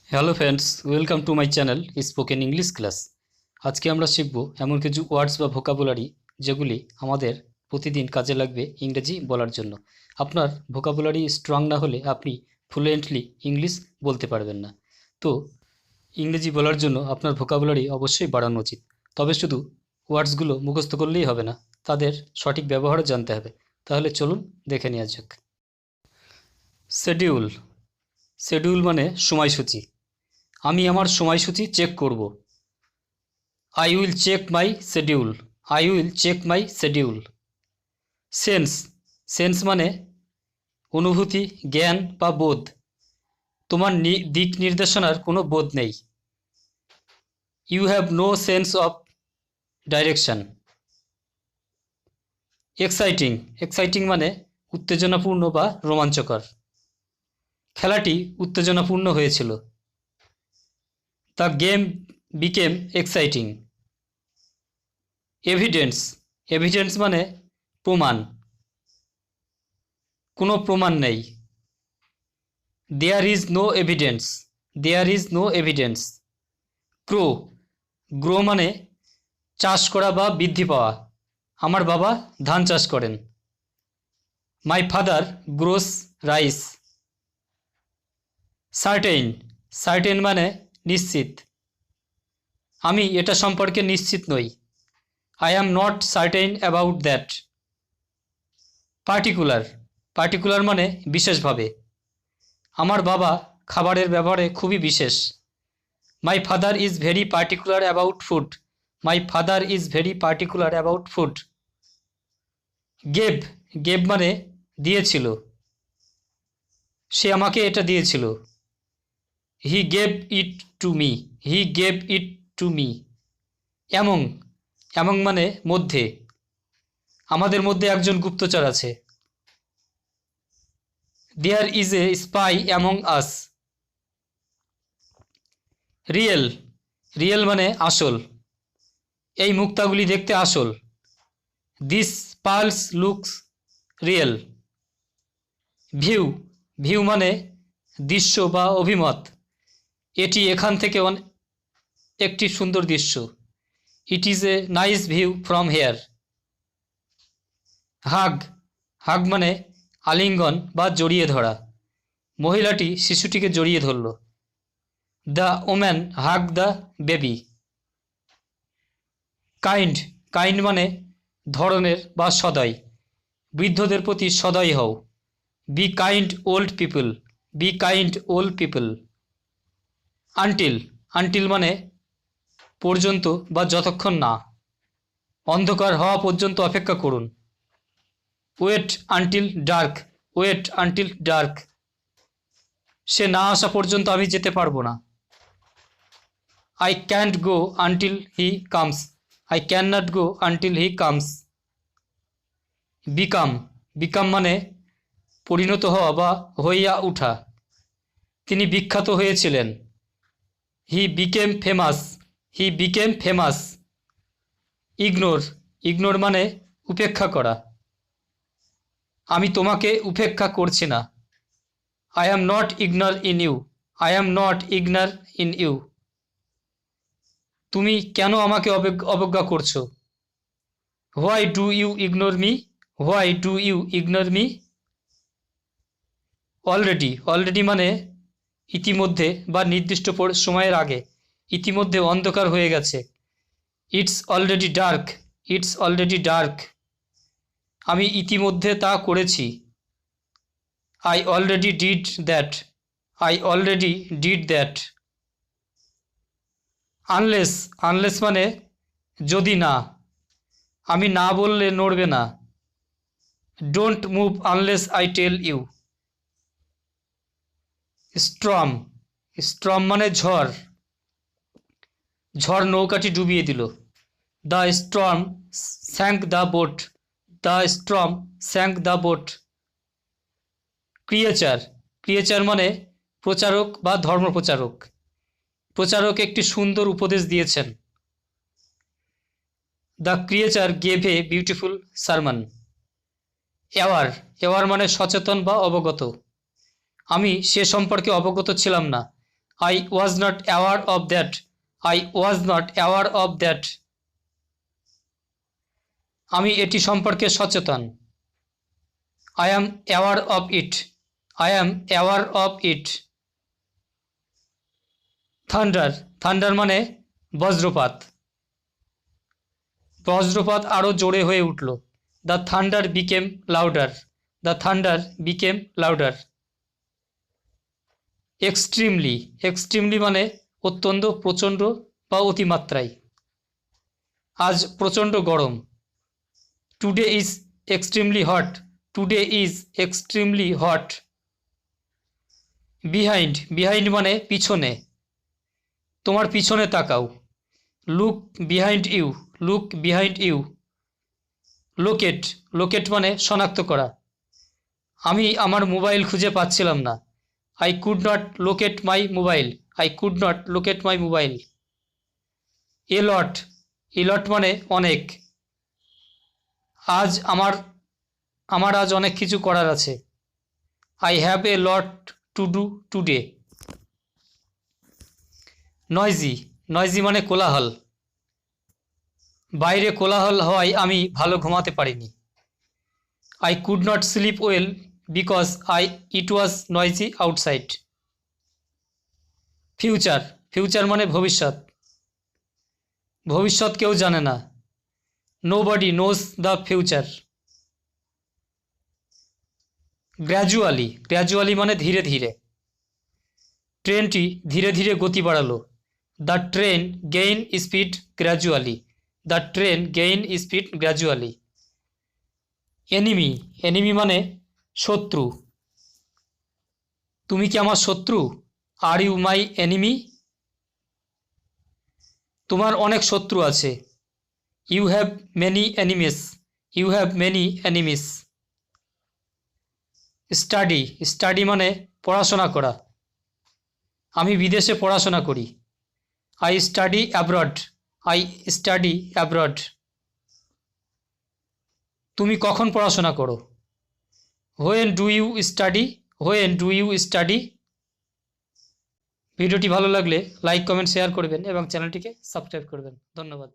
Hello friends, welcome to my channel spoken English class. আজকে আমরা শিখব এমন কিছু ওয়ার্ডস বা ভোকাবুলারি যেগুলি আমাদের প্রতিদিন কাজে লাগবে ইংরেজি বলার জন্য। আপনার ভোকাবুলারি স্ট্রং না হলে আপনি ফ্লুয়েন্টলি ইংলিশ বলতে পারবেন না। তো ইংরেজি বলার জন্য আপনার ভোকাবুলারি অবশ্যই বাড়ানো উচিত। তবে শুধু ওয়ার্ডসগুলো মুখস্থ করলেই হবে না, তাদের সঠিক ব্যবহারও জানতে হবে। তাহলে চলুন দেখে নেওয়া যাক। শেডিউল। শেডিউল মানে সময়সূচি। আমি আমার সময়সূচি চেক করব। I will check my schedule. I will check my schedule. Sense. Sense মানে অনুভূতি, জ্ঞান বা বোধ। তোমার দিক নির্দেশনার কোনো বোধ নেই। You have no sense of direction. Exciting. Exciting মানে উত্তেজনাপূর্ণ বা রোমাঞ্চকর। খেলাটি উত্তেজনাপূর্ণ হয়েছিল। The game became exciting. Evidence. Evidence মানে প্রমাণ। কোনো প্রমাণ নেই। There is no evidence. There is no evidence. Grow. Grow মানে চাষ করা বা বৃদ্ধি পাওয়া। আমার বাবা ধান চাষ করেন। My father gross rice. Certain. Certain মানে নিশ্চিত। আমি এটা সম্পর্কে নিশ্চিত নই। I am not certain about that. Particular. Particular মানে বিশেষভাবে। আমার বাবা খাবারের ব্যাপারে খুবই বিশেষ। My father is very particular about food. My father is very particular about food. Gave. Gave মানে দিয়েছিল। সে আমাকে এটা দিয়েছিল। He gave it to me. He gave it to me. Among. Among মানে মধ্যে। আমাদের মধ্যে একজন গুপ্তচর আছে। There is a spy among us. Real. Real মানে আসল। এই মুক্তাগুলি দেখতে আসল। This pearls looks real. View. View মানে দৃশ্য বা অভিমত। এটি এখান থেকে একটি সুন্দর দৃশ্য। It is a nice view from here. Hug. Hug মানে আলিঙ্গন বা জড়িয়ে ধরা। মহিলাটি শিশুটিকে জড়িয়ে ধরল। The woman hug the baby. Kind. Kind মানে ধরনের বা সদয়। বৃদ্ধদের প্রতি সদয় হও। Be kind old people. Be kind old people. Until. Until মানে পর্যন্ত বা যতক্ষণ না। অন্ধকার হওয়া পর্যন্ত অপেক্ষা করুন। Wait until dark. Wait until dark. সে না আসা পর্যন্ত আমি যেতে পারবো না। I can't go until he comes. I can not go until he comes. Become. Become মানে পরিণত হওয়া বা হইয়া উঠা। তিনি বিখ্যাত হয়েছিলেন। He became famous. He became famous. Ignore. Ignore মানে উপেক্ষা করা। আমি তোমাকে উপেক্ষা করছি না। I am not ignoring you. I am not ignoring you. তুমি কেন আমাকে অবজ্ঞা করছো? Why do you ignore me? Why do you ignore me? Already. Already মানে ইতিমধ্যে বা নির্দিষ্ট সময়ের আগে। ইতিমধ্যে অন্ধকার হয়ে গেছে। It's already dark. It's already dark. আমি ইতিমধ্যে তা করেছি। I already did that. I already did that. Unless. Unless মানে যদি না। আমি না বললে নড়বে না। Don't move unless I tell you. Storm. Storm মানে ঝড়। ঝড় নৌকাটি ডুবিয়ে দিল। The storm sank the boat. The storm sank the boat. Creature. Creature মানে প্রচারক বা ধর্মপ্রচারক। প্রচারক একটি সুন্দর উপদেশ দিয়েছেন। The creature gave a beautiful সারমন। Aware. Aware মানে সচেতন বা অবগত। আমি সে সম্পর্কে অবগত ছিলাম না। I was not aware of that. I was not aware of that. আমি এটি সম্পর্কে সচেতন। I am aware of it. I am aware of it. Thunder, thunder মানে বজ্রপাত। বজ্রপাত আরও জোরে হয়ে উঠল। The thunder became louder. The thunder became louder. Extremely, extremely মানে অত্যন্ত, প্রচণ্ড বা অতিমাত্রায়। আজ প্রচণ্ড গরম। Today is extremely hot. Today is extremely hot. Behind, behind মানে পিছনে। তোমার পিছনে তাকাও। Look behind you. Look behind you. Locate, locate মানে শনাক্ত করা। আমি আমার মোবাইল খুঁজে পাচ্ছিলাম না। I could not locate my mobile. I could not locate my mobile. A lot, a lot মানে অনেক। আজ আমার আজ অনেক কিছু করার আছে। I have a lot to do today. নয়জি, নয়জি মানে কোলাহল। বাইরে কোলাহল হওয়ায় আমি ভালো ঘুমাতে পারিনি। I could not sleep well because it was noisy outside. Future, future মানে ভবিষ্যৎ। ভবিষ্যৎ কেউ জানে না। Nobody knows the future. Gradually, gradually মানে ধীরে ধীরে। ট্রেনটি ধীরে ধীরে গতি বাড়ালো। The train gain speed gradually. The train gain speed gradually. Enemy, enemy মানে শত্রু। তুমি কি আমার শত্রু? Are you my enemy? তোমার অনেক শত্রু আছে। You have many enemies. You have many enemies. Study, study মানে পড়াশোনা করা। আমি বিদেশে পড়াশোনা করি। I study abroad. I study abroad. তুমি কখন পড়াশোনা করো? When do you study? When do you study? ভিডিওটি ভালো লাগলে লাইক, কমেন্ট, শেয়ার করবেন এবং চ্যানেলটিকে সাবস্ক্রাইব করবেন। ধন্যবাদ।